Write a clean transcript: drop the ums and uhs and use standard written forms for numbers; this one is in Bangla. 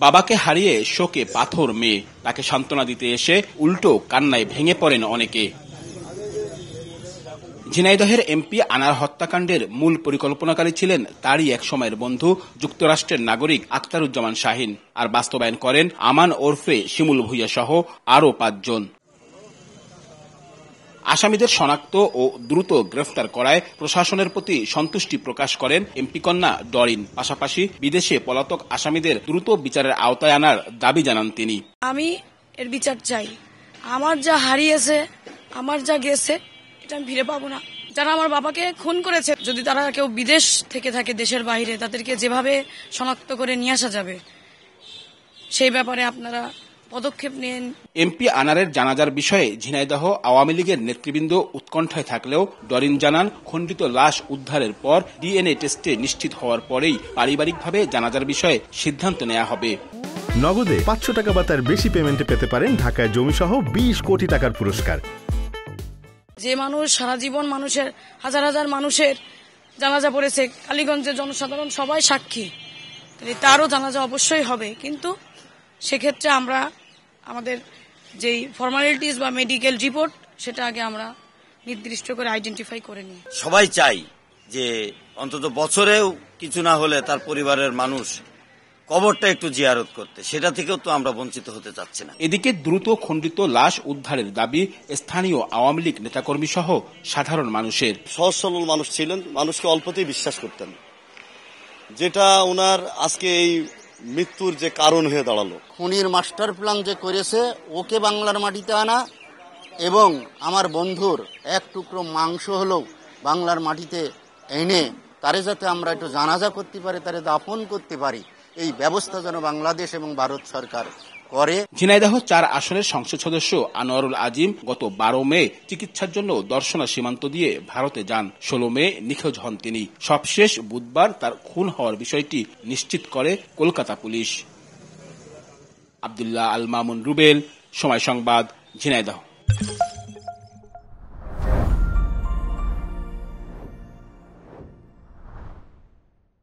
বাবাকে হারিয়ে শোকে পাথর মেয়ে, তাকে সান্ত্বনা দিতে এসে উল্টো কান্নায় ভেঙে পড়েন অনেকে। ঝিনাইদহের এমপি আনার হত্যাকাণ্ডের মূল পরিকল্পনাকারী ছিলেন তারই এক সময়ের বন্ধু যুক্তরাষ্ট্রের নাগরিক আখতারুজ্জামান শাহীন, আর বাস্তবায়ন করেন আমান ওরফে শিমুল ভূঁইয়া সহ আরও 5 জন। আসামিদের শনাক্ত ও দ্রুত গ্রেফতার করায় প্রশাসনের প্রতি সন্তুষ্টি প্রকাশ করেন এমপি কন্যা ডরিন। পাশাপাশি বিদেশে পলাতক আসামিদের দ্রুত বিচারের আওতায় আনার দাবি জানান তিনি। আমি এর বিচার চাই। আমার যা হারিয়েছে, আমার যা গেছে, এটা আমি ফিরে পাবো না। যারা আমার বাবাকে খুন করেছে, যদি তারা কেউ বিদেশ থেকে থাকে, দেশের বাইরে, তাদেরকে যেভাবে শনাক্ত করে নিয়ে আসা যাবে সেই ব্যাপারে আপনারা পদক্ষেপ নেন। এমপি আনারের জানাজার বিষয়ে ঝিনাইদহ আওয়ামী লীগের নেতৃবৃন্দ উৎকণ্ঠায় থাকলেও ডরিন জানান, খণ্ডিত লাশ উদ্ধারের পর ডিএনএ টেস্টে নিশ্চিত হওয়ার পরেই পারিবারিকভাবে জানাজার বিষয়ে সিদ্ধান্ত নেওয়া হবে। নগদে 500 টাকা বা তার বেশি পেমেন্টে পেতে পারেন ঢাকায় জমিসহ 20 কোটি টাকার পুরস্কার। যে মানুষ সারা জীবন মানুষের হাজার হাজার মানুষের জানাজা পড়েছে, কালীগঞ্জের জনসাধারণ সবাই সাক্ষী, তারও জানাজা অবশ্যই হবে। কিন্তু সেক্ষেত্রে আমরা আমাদের যেই ফর্মালিটিস বা মেডিকেল রিপোর্ট, সেটা আগে আমরা নির্দিষ্ট করে আইডেন্টিফাই করে নিই। সবাই চাই যে অন্তত বছরেও কিছু না হলে তার পরিবারের মানুষ কবরটা একটু জিয়ারত করতে, সেটা থেকেও তো আমরা বঞ্চিত হতে চাচ্ছি না। এদিকে দ্রুত খণ্ডিত লাশ উদ্ধারের দাবি স্থানীয় আওয়ামী লীগ নেতাকর্মী সহ সাধারণ মানুষের। সহজ সরল মানুষ ছিলেন, মানুষকে অল্পতেই বিশ্বাস করতেন, যেটা ওনার আজকে এই মৃত্যুর যে কারণ হয়ে দাঁড়ালো। খুনির মাস্টার প্ল্যান যে করেছে, ওকে বাংলার মাটিতে আনা এবং আমার বন্ধুর এক টুকরো মাংস হলেও বাংলার মাটিতে এনে তারে যাতে আমরা একটু জানাজা করতে পারি, তারে দাফন করতে পারি, এই ব্যবস্থা যেন বাংলাদেশ এবং ভারত সরকার করে। ঝিনাইদহ 4 আসনের সংসদ সদস্য আনোয়ারুল আজিম গত 12 মে চিকিৎসার জন্য দর্শনা সীমান্ত দিয়ে ভারতে যান। 16 মে নিখোঁজ হন তিনি। সবশেষ বুধবার তার খুন হওয়ার বিষয়টি নিশ্চিত করে কলকাতা পুলিশ। আব্দুল্লাহ আল মামুন রুবেল, সময় সংবাদ, ঝিনাইদহ।